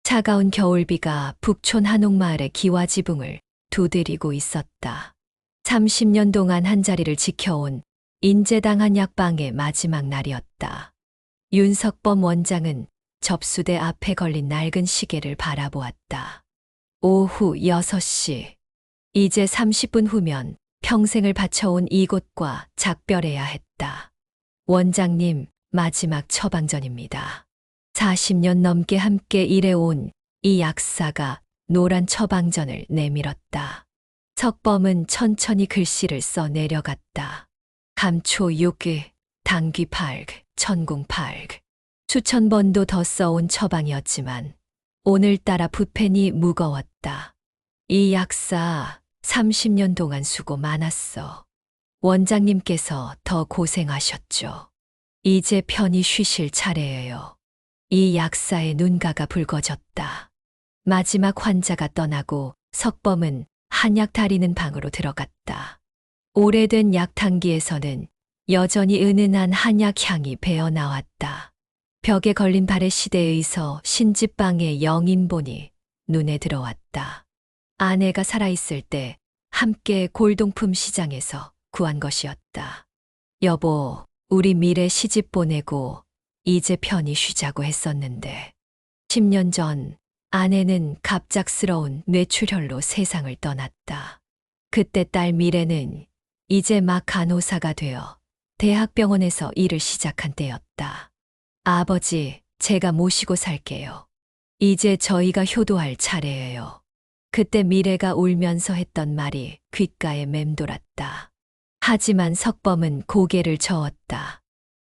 차가운 겨울비가 북촌 한옥마을의 기와 지붕을 두드리고 있었다. 30년 동안 한자리를 지켜온 인재당 한약방의 마지막 날이었다. 윤석범 원장은 접수대 앞에 걸린 낡은 시계를 바라보았다. 오후 6시. 이제 30분 후면 평생을 바쳐온 이곳과 작별해야 했다. 원장님, 마지막 처방전입니다. 40년 넘게 함께 일해온 이 약사가 노란 처방전을 내밀었다. 석범은 천천히 글씨를 써 내려갔다. 감초 6일, 당귀 8, 천궁 8. 수천 번도 더 써온 처방이었지만 오늘따라 붓펜이 무거웠다. 이 약사 30년 동안 수고 많았어. 원장님께서 더 고생하셨죠. 이제 편히 쉬실 차례예요. 이 약사의 눈가가 붉어졌다. 마지막 환자가 떠나고 석범은 한약 다리는 방으로 들어갔다. 오래된 약탕기에서는 여전히 은은한 한약 향이 배어나왔다. 벽에 걸린 발해시대에서 신집방의 영인본이 눈에 들어왔다. 아내가 살아있을 때 함께 골동품 시장에서 구한 것이었다. 여보, 우리 미래 시집 보내고 이제 편히 쉬자고 했었는데 10년 전 아내는 갑작스러운 뇌출혈로 세상을 떠났다. 그때 딸 미래는 이제 막 간호사가 되어 대학병원에서 일을 시작한 때였다. 아버지, 제가 모시고 살게요. 이제 저희가 효도할 차례예요. 그때 미래가 울면서 했던 말이 귓가에 맴돌았다. 하지만 석범은 고개를 저었다.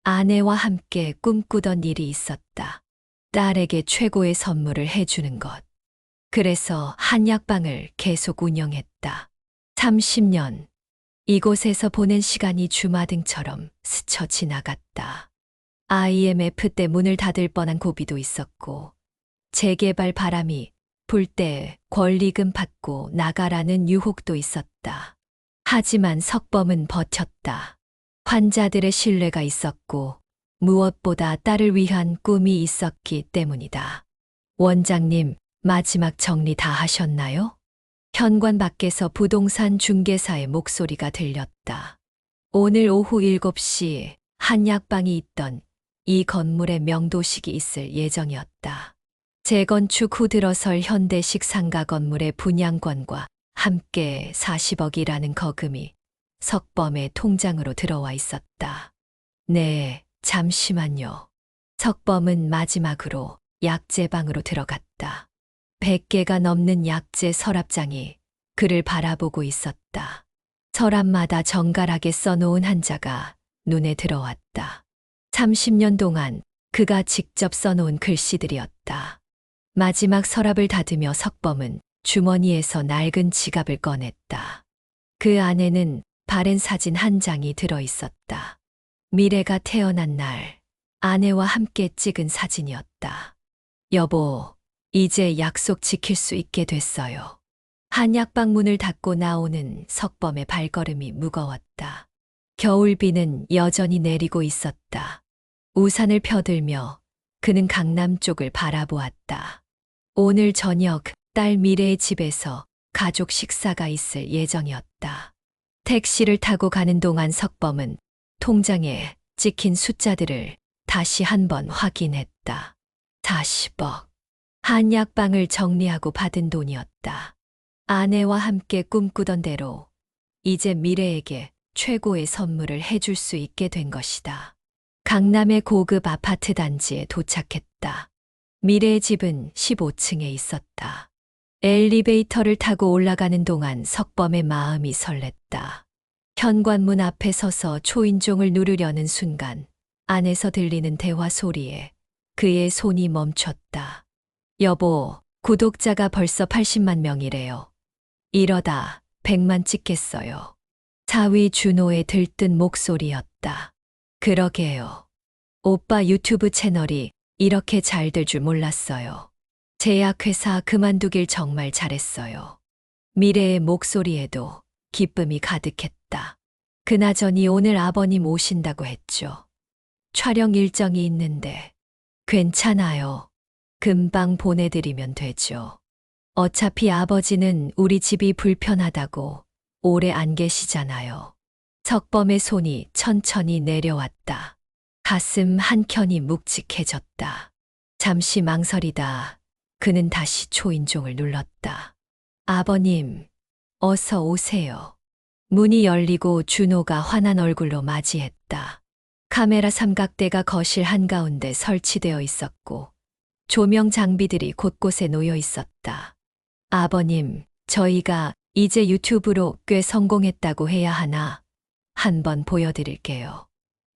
아내와 함께 꿈꾸던 일이 있었다. 딸에게 최고의 선물을 해주는 것. 그래서 한약방을 계속 운영했다. 30년. 이곳에서 보낸 시간이 주마등처럼 스쳐 지나갔다. IMF 때 문을 닫을 뻔한 고비도 있었고, 재개발 바람이 불 때 권리금 받고 나가라는 유혹도 있었다. 하지만 석범은 버텼다. 환자들의 신뢰가 있었고 무엇보다 딸을 위한 꿈이 있었기 때문이다. 원장님, 마지막 정리 다 하셨나요? 현관 밖에서 부동산 중개사의 목소리가 들렸다. 오늘 오후 7시 한약방이 있던 이 건물에 명도식이 있을 예정이었다. 재건축 후 들어설 현대식 상가 건물의 분양권과 함께 40억이라는 거금이 석범의 통장으로 들어와 있었다. 네, 잠시만요. 석범은 마지막으로 약재방으로 들어갔다. 100개가 넘는 약재 서랍장이 그를 바라보고 있었다. 서랍마다 정갈하게 써놓은 한자가 눈에 들어왔다. 30년 동안 그가 직접 써놓은 글씨들이었다. 마지막 서랍을 닫으며 석범은 주머니에서 낡은 지갑을 꺼냈다. 그 안에는 바랜 사진 한 장이 들어 있었다. 미래가 태어난 날, 아내와 함께 찍은 사진이었다. 여보, 이제 약속 지킬 수 있게 됐어요. 한약방 문을 닫고 나오는 석범의 발걸음이 무거웠다. 겨울비는 여전히 내리고 있었다. 우산을 펴들며 그는 강남 쪽을 바라보았다. 오늘 저녁 딸 미래의 집에서 가족 식사가 있을 예정이었다. 택시를 타고 가는 동안 석범은 통장에 찍힌 숫자들을 다시 한번 확인했다. 40억. 한약방을 정리하고 받은 돈이었다. 아내와 함께 꿈꾸던 대로 이제 미래에게 최고의 선물을 해줄 수 있게 된 것이다. 강남의 고급 아파트 단지에 도착했다. 미래의 집은 15층에 있었다. 엘리베이터를 타고 올라가는 동안 석범의 마음이 설렜다. 현관문 앞에 서서 초인종을 누르려는 순간 안에서 들리는 대화 소리에 그의 손이 멈췄다. 여보, 구독자가 벌써 80만 명이래요. 이러다 100만 찍겠어요. 사위 준호의 들뜬 목소리였다. 그러게요. 오빠 유튜브 채널이 이렇게 잘 될 줄 몰랐어요. 제약회사 그만두길 정말 잘했어요. 미래의 목소리에도 기쁨이 가득했다. 그나저니 오늘 아버님 오신다고 했죠. 촬영 일정이 있는데 괜찮아요. 금방 보내드리면 되죠. 어차피 아버지는 우리 집이 불편하다고 오래 안 계시잖아요. 석범의 손이 천천히 내려왔다. 가슴 한켠이 묵직해졌다. 잠시 망설이다 그는 다시 초인종을 눌렀다. 아버님, 어서 오세요. 문이 열리고 준호가 환한 얼굴로 맞이했다. 카메라 삼각대가 거실 한가운데 설치되어 있었고 조명 장비들이 곳곳에 놓여 있었다. 아버님, 저희가 이제 유튜브로 꽤 성공했다고 해야 하나? 한번 보여드릴게요.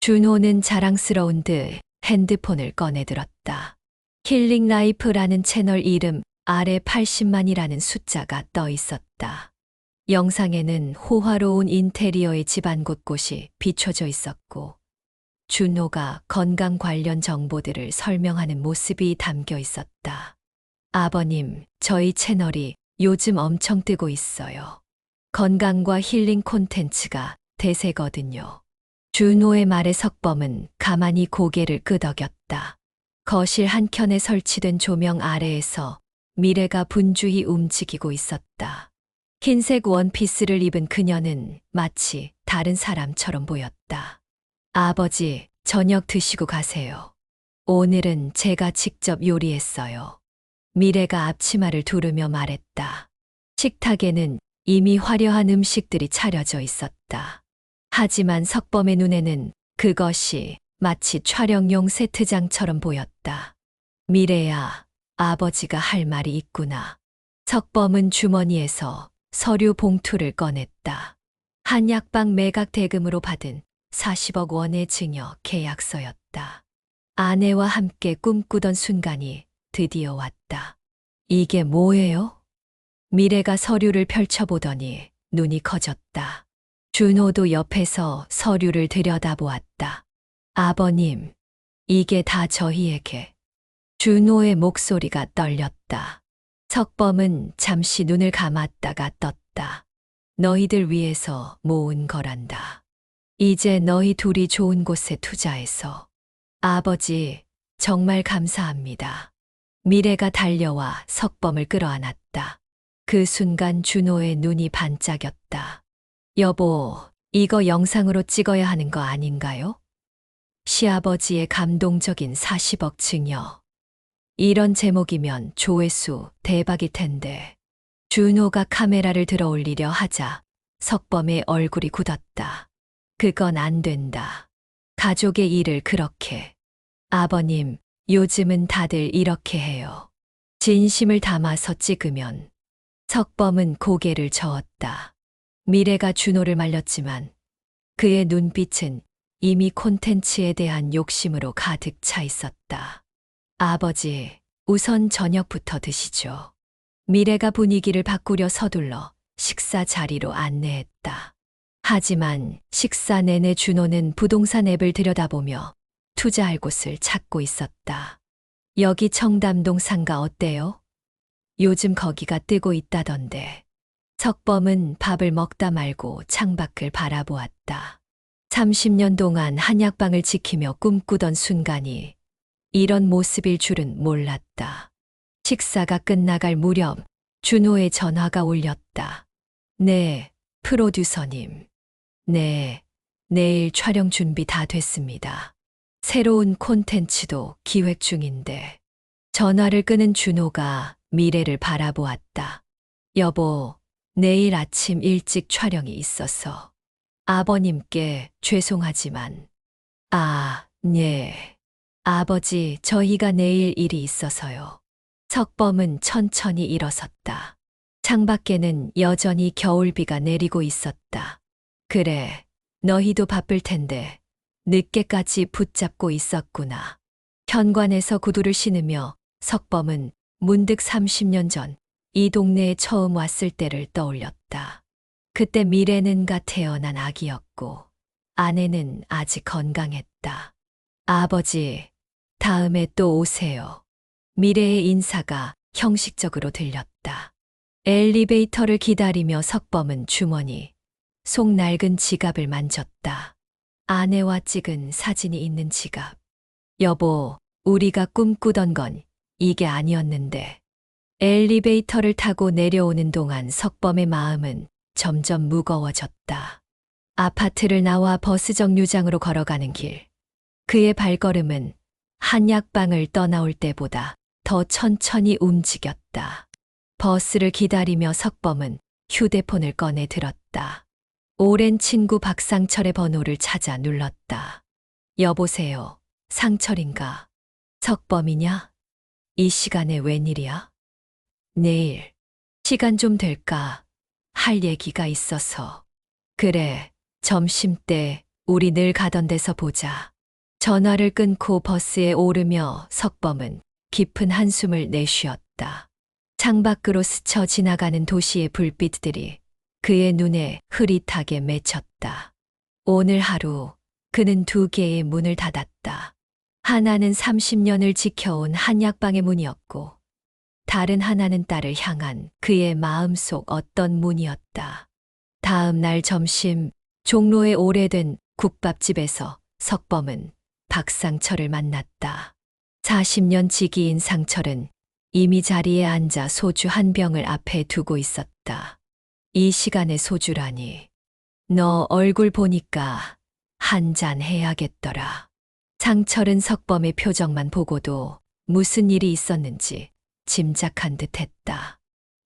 준호는 자랑스러운 듯 핸드폰을 꺼내들었다. 힐링 라이프라는 채널 이름 아래 80만이라는 숫자가 떠 있었다. 영상에는 호화로운 인테리어의 집안 곳곳이 비춰져 있었고 준호가 건강 관련 정보들을 설명하는 모습이 담겨 있었다. 아버님, 저희 채널이 요즘 엄청 뜨고 있어요. 건강과 힐링 콘텐츠가 대세거든요. 준호의 말에 석범은 가만히 고개를 끄덕였다. 거실 한켠에 설치된 조명 아래에서 미래가 분주히 움직이고 있었다. 흰색 원피스를 입은 그녀는 마치 다른 사람처럼 보였다. 아버지, 저녁 드시고 가세요. 오늘은 제가 직접 요리했어요. 미래가 앞치마를 두르며 말했다. 식탁에는 이미 화려한 음식들이 차려져 있었다. 하지만 석범의 눈에는 그것이 마치 촬영용 세트장처럼 보였다. 미래야, 아버지가 할 말이 있구나. 석범은 주머니에서 서류 봉투를 꺼냈다. 한약방 매각 대금으로 받은 40억 원의 증여 계약서였다. 아내와 함께 꿈꾸던 순간이 드디어 왔다. 이게 뭐예요? 미래가 서류를 펼쳐보더니 눈이 커졌다. 준호도 옆에서 서류를 들여다보았다. 아버님, 이게 다 저희에게. 준호의 목소리가 떨렸다. 석범은 잠시 눈을 감았다가 떴다. 너희들 위해서 모은 거란다. 이제 너희 둘이 좋은 곳에 투자해서. 아버지, 정말 감사합니다. 미래가 달려와 석범을 끌어안았다. 그 순간 준호의 눈이 반짝였다. 여보, 이거 영상으로 찍어야 하는 거 아닌가요? 시아버지의 감동적인 40억 증여. 이런 제목이면 조회수 대박일 텐데. 준호가 카메라를 들어 올리려 하자 석범의 얼굴이 굳었다. 그건 안 된다. 가족의 일을 그렇게. 아버님, 요즘은 다들 이렇게 해요. 진심을 담아서 찍으면. 석범은 고개를 저었다. 미래가 준호를 말렸지만 그의 눈빛은 이미 콘텐츠에 대한 욕심으로 가득 차 있었다. 아버지, 우선 저녁부터 드시죠. 미래가 분위기를 바꾸려 서둘러 식사 자리로 안내했다. 하지만 식사 내내 준호는 부동산 앱을 들여다보며 투자할 곳을 찾고 있었다. 여기 청담동 상가 어때요? 요즘 거기가 뜨고 있다던데. 석범은 밥을 먹다 말고 창밖을 바라보았다. 30년 동안 한약방을 지키며 꿈꾸던 순간이 이런 모습일 줄은 몰랐다. 식사가 끝나갈 무렵 준호의 전화가 울렸다. 네, 프로듀서님. 네, 내일 촬영 준비 다 됐습니다. 새로운 콘텐츠도 기획 중인데. 전화를 끄는 준호가 미래를 바라보았다. 여보, 내일 아침 일찍 촬영이 있어서. 아버님께 죄송하지만. 아, 네. 아버지, 저희가 내일 일이 있어서요. 석범은 천천히 일어섰다. 창밖에는 여전히 겨울비가 내리고 있었다. 그래, 너희도 바쁠 텐데 늦게까지 붙잡고 있었구나. 현관에서 구두를 신으며 석범은 문득 30년 전 이 동네에 처음 왔을 때를 떠올렸다. 그때 미래는 갓 태어난 아기였고 아내는 아직 건강했다. 아버지, 다음에 또 오세요. 미래의 인사가 형식적으로 들렸다. 엘리베이터를 기다리며 석범은 주머니, 속 낡은 지갑을 만졌다. 아내와 찍은 사진이 있는 지갑. 여보, 우리가 꿈꾸던 건 이게 아니었는데. 엘리베이터를 타고 내려오는 동안 석범의 마음은 점점 무거워졌다. 아파트를 나와 버스 정류장으로 걸어가는 길. 그의 발걸음은 한약방을 떠나올 때보다 더 천천히 움직였다. 버스를 기다리며 석범은 휴대폰을 꺼내 들었다. 오랜 친구 박상철의 번호를 찾아 눌렀다. 여보세요. 상철인가? 석범이냐? 이 시간에 웬일이야? 내일. 시간 좀 될까? 할 얘기가 있어서. 그래. 점심때 우리 늘 가던 데서 보자. 전화를 끊고 버스에 오르며 석범은 깊은 한숨을 내쉬었다. 창밖으로 스쳐 지나가는 도시의 불빛들이 그의 눈에 흐릿하게 맺혔다. 오늘 하루 그는 두 개의 문을 닫았다. 하나는 30년을 지켜온 한약방의 문이었고 다른 하나는 딸을 향한 그의 마음속 어떤 문이었다. 다음 날 점심 종로의 오래된 국밥집에서 석범은 박상철을 만났다. 40년 지기인 상철은 이미 자리에 앉아 소주 한 병을 앞에 두고 있었다. 이 시간에 소주라니. 너 얼굴 보니까 한 잔 해야겠더라. 상철은 석범의 표정만 보고도 무슨 일이 있었는지 짐작한 듯 했다.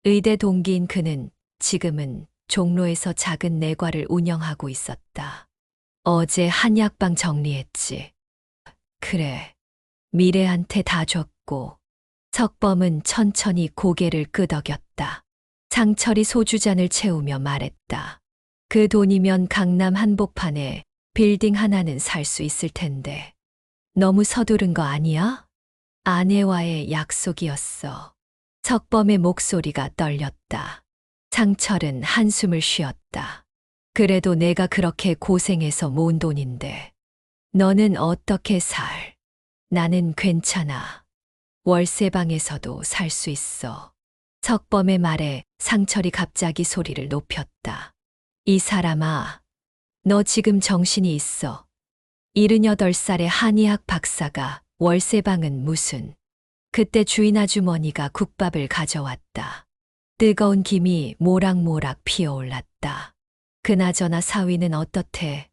의대 동기인 그는 지금은 종로에서 작은 내과를 운영하고 있었다. 어제 한약방 정리했지. 그래. 미래한테 다 줬고. 석범은 천천히 고개를 끄덕였다. 상철이 소주잔을 채우며 말했다. 그 돈이면 강남 한복판에 빌딩 하나는 살 수 있을 텐데. 너무 서두른 거 아니야? 아내와의 약속이었어. 석범의 목소리가 떨렸다. 상철은 한숨을 쉬었다. 그래도 내가 그렇게 고생해서 모은 돈인데. 너는 어떻게 살? 나는 괜찮아. 월세방에서도 살 수 있어. 석범의 말에 상철이 갑자기 소리를 높였다. 이 사람아, 너 지금 정신이 있어. 78살의 한의학 박사가 월세방은 무슨. 그때 주인 아주머니가 국밥을 가져왔다. 뜨거운 김이 모락모락 피어올랐다. 그나저나 사위는 어떻대?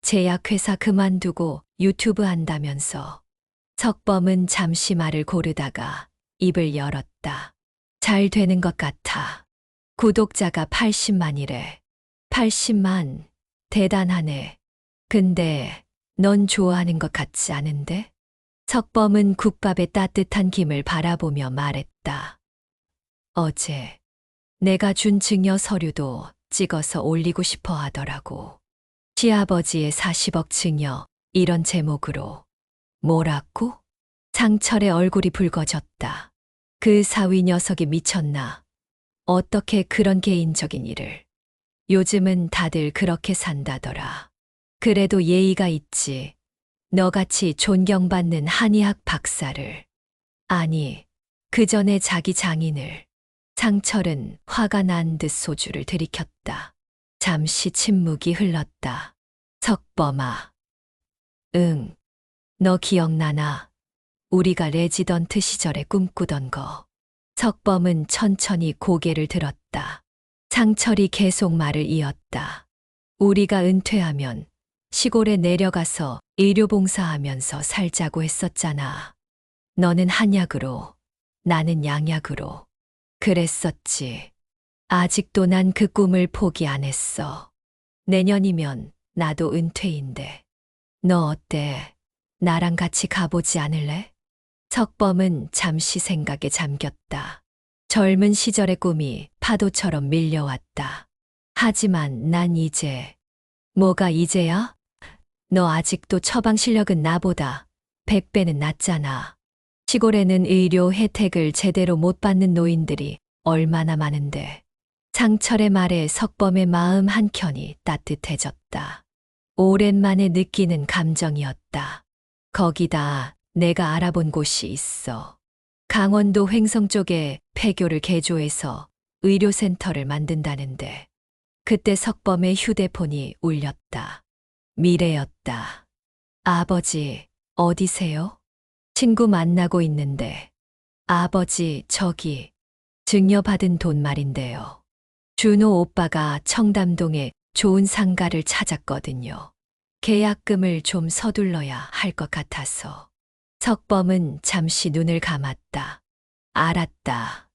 제약회사 그만두고 유튜브 한다면서. 석범은 잠시 말을 고르다가 입을 열었다. 잘 되는 것 같아. 구독자가 80만이래. 80만. 대단하네. 근데 넌 좋아하는 것 같지 않은데? 석범은 국밥의 따뜻한 김을 바라보며 말했다. 어제 내가 준 증여 서류도 찍어서 올리고 싶어 하더라고. 시아버지의 40억 증여, 이런 제목으로. 뭐라고? 상철의 얼굴이 붉어졌다. 그 사위 녀석이 미쳤나? 어떻게 그런 개인적인 일을. 요즘은 다들 그렇게 산다더라. 그래도 예의가 있지. 너같이 존경받는 한의학 박사를. 아니, 그 전에 자기 장인을. 상철은 화가 난 듯 소주를 들이켰다. 잠시 침묵이 흘렀다. 석범아. 응. 너 기억나나? 우리가 레지던트 시절에 꿈꾸던 거. 석범은 천천히 고개를 들었다. 상철이 계속 말을 이었다. 우리가 은퇴하면 시골에 내려가서 의료봉사하면서 살자고 했었잖아. 너는 한약으로, 나는 양약으로. 그랬었지. 아직도 난 그 꿈을 포기 안 했어. 내년이면 나도 은퇴인데. 너 어때? 나랑 같이 가보지 않을래? 석범은 잠시 생각에 잠겼다. 젊은 시절의 꿈이 파도처럼 밀려왔다. 하지만 난 이제. 뭐가 이제야? 너 아직도 처방 실력은 나보다 100배는 낫잖아. 시골에는 의료 혜택을 제대로 못 받는 노인들이 얼마나 많은데. 상철의 말에 석범의 마음 한켠이 따뜻해졌다. 오랜만에 느끼는 감정이었다. 거기다 내가 알아본 곳이 있어. 강원도 횡성 쪽에 폐교를 개조해서 의료센터를 만든다는데. 그때 석범의 휴대폰이 울렸다. 미래였다. 아버지, 어디세요? 친구 만나고 있는데. 아버지, 저기 증여받은 돈 말인데요. 준호 오빠가 청담동에 좋은 상가를 찾았거든요. 계약금을 좀 서둘러야 할 것 같아서. 석범은 잠시 눈을 감았다. 알았다.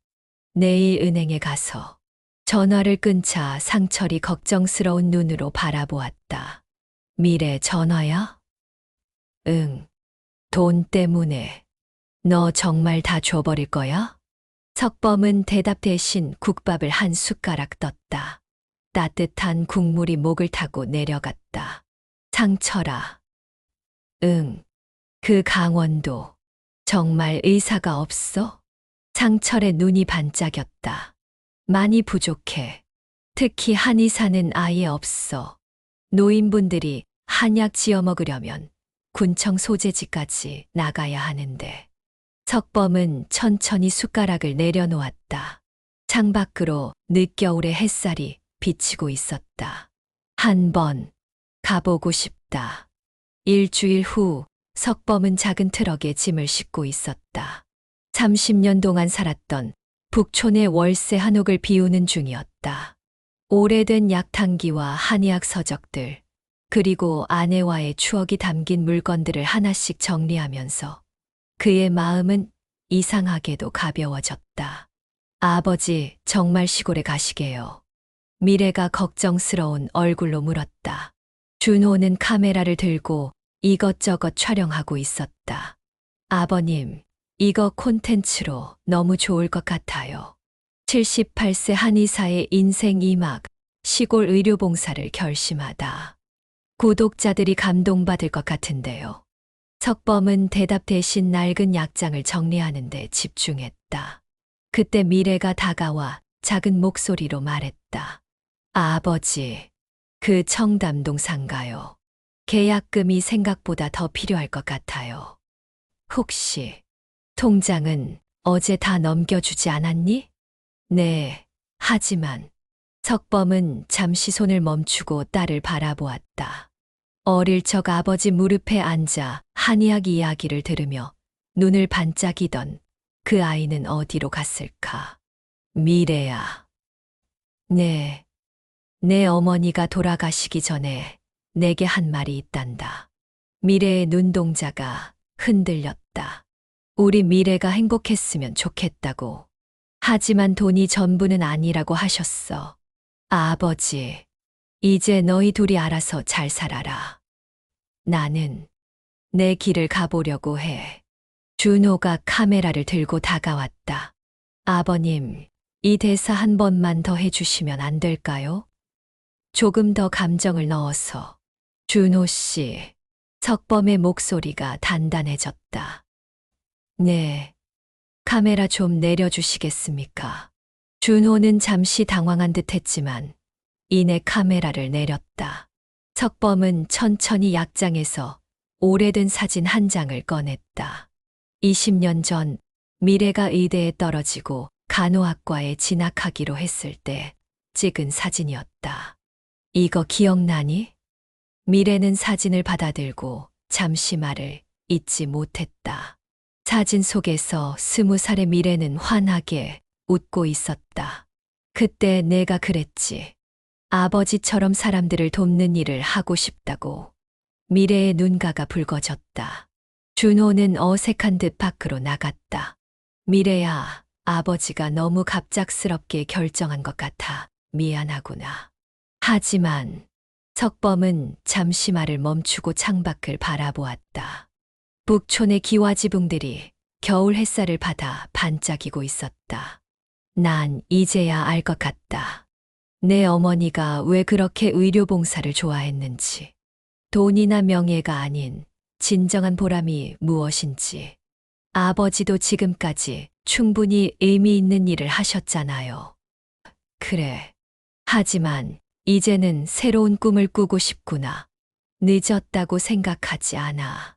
내일 은행에 가서. 전화를 끊자 상철이 걱정스러운 눈으로 바라보았다. 미래 전화야? 응. 돈 때문에. 너 정말 다 줘버릴 거야? 석범은 대답 대신 국밥을 한 숟가락 떴다. 따뜻한 국물이 목을 타고 내려갔다. 상철아. 응. 그 강원도. 정말 의사가 없어? 상철의 눈이 반짝였다. 많이 부족해. 특히 한의사는 아예 없어. 노인분들이 한약 지어 먹으려면 군청 소재지까지 나가야 하는데. 석범은 천천히 숟가락을 내려놓았다. 창밖으로 늦겨울의 햇살이 비치고 있었다. 한번 가보고 싶다. 일주일 후 석범은 작은 트럭에 짐을 싣고 있었다. 30년 동안 살았던 북촌의 월세 한옥을 비우는 중이었다. 오래된 약탕기와 한의학 서적들, 그리고 아내와의 추억이 담긴 물건들을 하나씩 정리하면서 그의 마음은 이상하게도 가벼워졌다. 아버지, 정말 시골에 가시게요. 미래가 걱정스러운 얼굴로 물었다. 준호는 카메라를 들고 이것저것 촬영하고 있었다. 아버님, 이거 콘텐츠로 너무 좋을 것 같아요. 78세 한의사의 인생 2막, 시골 의료봉사를 결심하다. 구독자들이 감동받을 것 같은데요. 석범은 대답 대신 낡은 약장을 정리하는 데 집중했다. 그때 미래가 다가와 작은 목소리로 말했다. 아버지, 그 청담동 상가요. 계약금이 생각보다 더 필요할 것 같아요. 혹시 통장은 어제 다 넘겨주지 않았니? 네, 하지만 석범은 잠시 손을 멈추고 딸을 바라보았다. 어릴 적 아버지 무릎에 앉아 한의학 이야기를 들으며 눈을 반짝이던 그 아이는 어디로 갔을까? 미래야. 네, 내 어머니가 돌아가시기 전에 내게 한 말이 있단다. 미래의 눈동자가 흔들렸다. 우리 미래가 행복했으면 좋겠다고. 하지만 돈이 전부는 아니라고 하셨어. 아버지, 이제 너희 둘이 알아서 잘 살아라. 나는 내 길을 가보려고 해. 준호가 카메라를 들고 다가왔다. 아버님, 이 대사 한 번만 더 해주시면 안 될까요? 조금 더 감정을 넣어서. 준호 씨, 석범의 목소리가 단단해졌다. 네, 카메라 좀 내려주시겠습니까? 준호는 잠시 당황한 듯 했지만 이내 카메라를 내렸다. 석범은 천천히 약장에서 오래된 사진 한 장을 꺼냈다. 20년 전 미래가 의대에 떨어지고 간호학과에 진학하기로 했을 때 찍은 사진이었다. 이거 기억나니? 미래는 사진을 받아들고 잠시 말을 잇지 못했다. 사진 속에서 20살의 미래는 환하게 웃고 있었다. 그때 내가 그랬지. 아버지처럼 사람들을 돕는 일을 하고 싶다고. 미래의 눈가가 붉어졌다. 준호는 어색한 듯 밖으로 나갔다. 미래야, 아버지가 너무 갑작스럽게 결정한 것 같아 미안하구나. 하지만 석범은 잠시 말을 멈추고 창밖을 바라보았다. 북촌의 기와지붕들이 겨울 햇살을 받아 반짝이고 있었다. 난 이제야 알 것 같다. 내 어머니가 왜 그렇게 의료봉사를 좋아했는지, 돈이나 명예가 아닌 진정한 보람이 무엇인지. 아버지도 지금까지 충분히 의미 있는 일을 하셨잖아요. 그래. 하지만 이제는 새로운 꿈을 꾸고 싶구나. 늦었다고 생각하지 않아.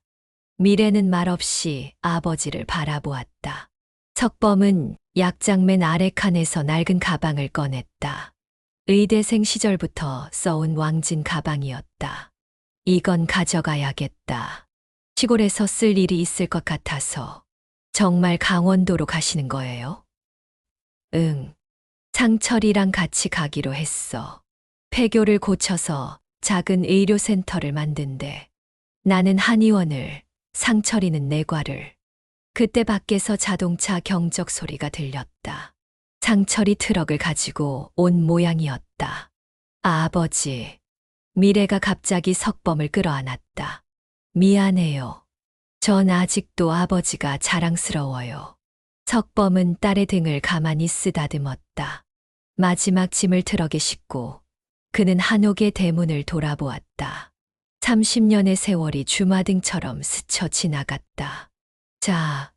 미래는 말없이 아버지를 바라보았다. 석범은 약장맨 아래 칸에서 낡은 가방을 꺼냈다. 의대생 시절부터 써온 왕진 가방이었다. 이건 가져가야겠다. 시골에서 쓸 일이 있을 것 같아서. 정말 강원도로 가시는 거예요? 응. 상철이랑 같이 가기로 했어. 폐교를 고쳐서 작은 의료센터를 만든대. 나는 한의원을, 상철이는 내과를. 그때 밖에서 자동차 경적 소리가 들렸다. 상철이 트럭을 가지고 온 모양이었다. 아버지. 미래가 갑자기 석범을 끌어안았다. 미안해요. 전 아직도 아버지가 자랑스러워요. 석범은 딸의 등을 가만히 쓰다듬었다. 마지막 짐을 트럭에 싣고 그는 한옥의 대문을 돌아보았다. 30년의 세월이 주마등처럼 스쳐 지나갔다. 자,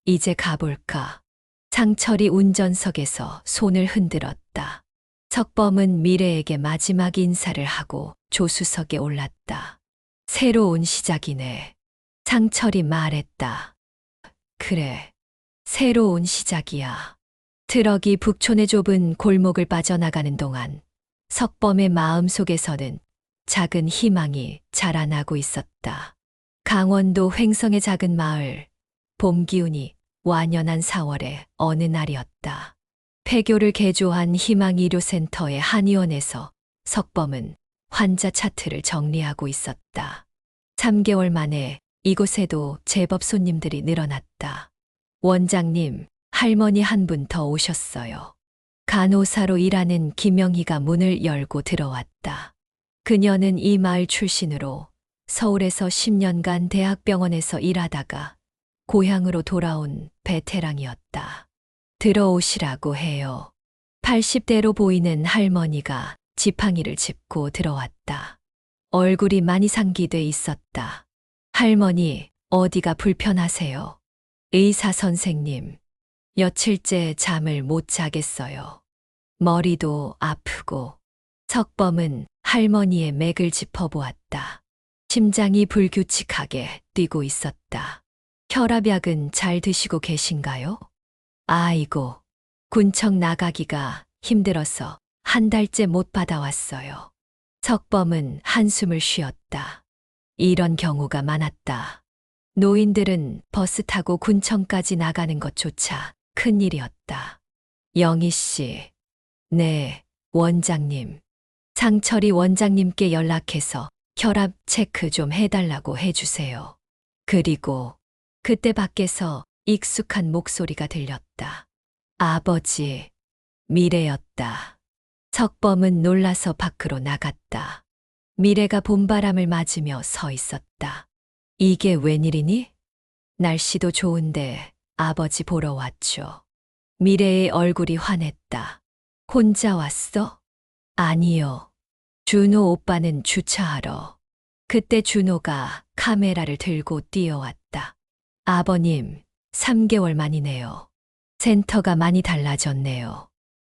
이제 가볼까. 상철이 운전석에서 손을 흔들었다. 석범은 미래에게 마지막 인사를 하고 조수석에 올랐다. 새로운 시작이네. 상철이 말했다. 그래, 새로운 시작이야. 트럭이 북촌의 좁은 골목을 빠져나가는 동안 석범의 마음속에서는 작은 희망이 자라나고 있었다. 강원도 횡성의 작은 마을, 봄 기운이 완연한 4월의 어느 날이었다. 폐교를 개조한 희망의료센터의 한의원에서 석범은 환자 차트를 정리하고 있었다. 3개월 만에 이곳에도 제법 손님들이 늘어났다. 원장님, 할머니 한 분 더 오셨어요. 간호사로 일하는 김영희가 문을 열고 들어왔다. 그녀는 이 마을 출신으로 서울에서 10년간 대학병원에서 일하다가 고향으로 돌아온 베테랑이었다. 들어오시라고 해요. 80대로 보이는 할머니가 지팡이를 짚고 들어왔다. 얼굴이 많이 상기돼 있었다. 할머니, 어디가 불편하세요? 의사 선생님, 며칠째 잠을 못 자겠어요. 머리도 아프고. 석범은 할머니의 맥을 짚어보았다. 심장이 불규칙하게 뛰고 있었다. 혈압약은 잘 드시고 계신가요? 아이고, 군청 나가기가 힘들어서 한 달째 못 받아왔어요. 석범은 한숨을 쉬었다. 이런 경우가 많았다. 노인들은 버스 타고 군청까지 나가는 것조차 큰일이었다. 영희 씨. 네, 원장님. 상철이 원장님께 연락해서 혈압 체크 좀 해달라고 해주세요. 그리고 그때 밖에서 익숙한 목소리가 들렸다. 아버지, 미래였다. 석범은 놀라서 밖으로 나갔다. 미래가 봄바람을 맞으며 서 있었다. 이게 웬일이니? 날씨도 좋은데 아버지 보러 왔죠. 미래의 얼굴이 환했다. 혼자 왔어? 아니요. 준호 오빠는 주차하러. 그때 준호가 카메라를 들고 뛰어왔다. 아버님, 3개월 만이네요. 센터가 많이 달라졌네요.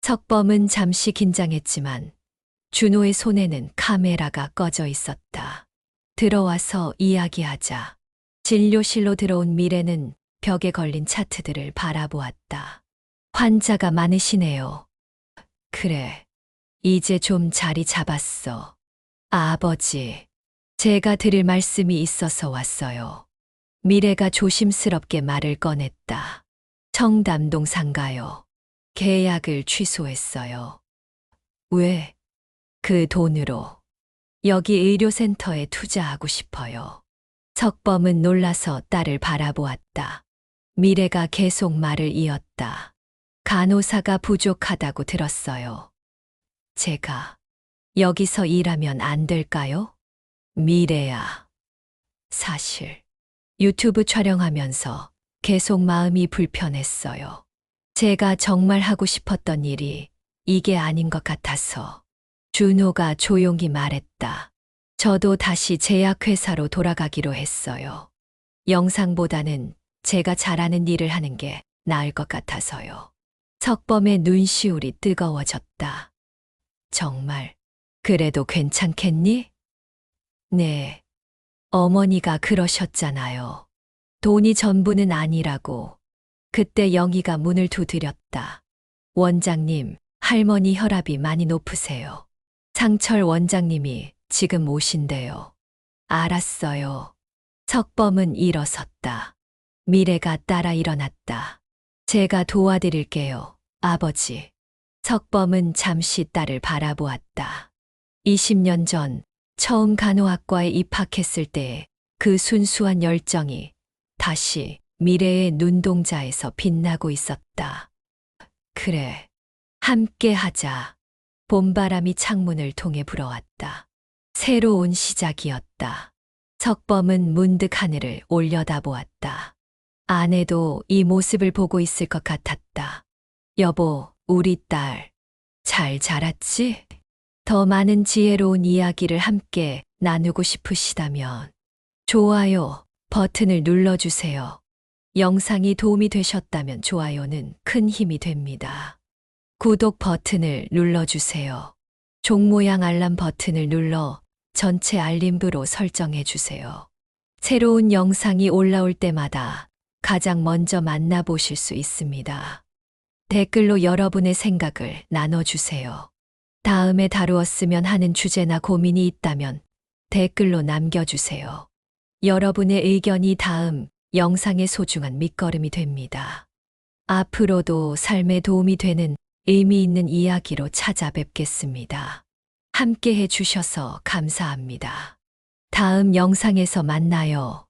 석범은 잠시 긴장했지만 준호의 손에는 카메라가 꺼져 있었다. 들어와서 이야기하자. 진료실로 들어온 미래는 벽에 걸린 차트들을 바라보았다. 환자가 많으시네요. 그래, 이제 좀 자리 잡았어. 아버지, 제가 드릴 말씀이 있어서 왔어요. 미래가 조심스럽게 말을 꺼냈다. 청담동 상가요. 계약을 취소했어요. 왜? 그 돈으로. 여기 의료센터에 투자하고 싶어요. 석범은 놀라서 딸을 바라보았다. 미래가 계속 말을 이었다. 간호사가 부족하다고 들었어요. 제가 여기서 일하면 안 될까요? 미래야. 사실 유튜브 촬영하면서 계속 마음이 불편했어요. 제가 정말 하고 싶었던 일이 이게 아닌 것 같아서. 준호가 조용히 말했다. 저도 다시 제약회사로 돌아가기로 했어요. 영상보다는 제가 잘하는 일을 하는 게 나을 것 같아서요. 석범의 눈시울이 뜨거워졌다. 정말, 그래도 괜찮겠니? 네. 어머니가 그러셨잖아요. 돈이 전부는 아니라고. 그때 영희가 문을 두드렸다. 원장님, 할머니 혈압이 많이 높으세요. 상철 원장님이 지금 오신대요. 알았어요. 석범은 일어섰다. 미래가 따라 일어났다. 제가 도와드릴게요, 아버지. 석범은 잠시 딸을 바라보았다. 20년 전 처음 간호학과에 입학했을 때 그 순수한 열정이 다시 미래의 눈동자에서 빛나고 있었다. 그래, 함께 하자. 봄바람이 창문을 통해 불어왔다. 새로운 시작이었다. 석범은 문득 하늘을 올려다보았다. 아내도 이 모습을 보고 있을 것 같았다. 여보, 우리 딸, 잘 자랐지? 더 많은 지혜로운 이야기를 함께 나누고 싶으시다면 좋아요 버튼을 눌러주세요. 영상이 도움이 되셨다면 좋아요는 큰 힘이 됩니다. 구독 버튼을 눌러주세요. 종 모양 알람 버튼을 눌러 전체 알림부로 설정해 주세요. 새로운 영상이 올라올 때마다 가장 먼저 만나보실 수 있습니다. 댓글로 여러분의 생각을 나눠주세요. 다음에 다루었으면 하는 주제나 고민이 있다면 댓글로 남겨주세요. 여러분의 의견이 다음 영상의 소중한 밑거름이 됩니다. 앞으로도 삶에 도움이 되는 의미 있는 이야기로 찾아뵙겠습니다. 함께 해주셔서 감사합니다. 다음 영상에서 만나요.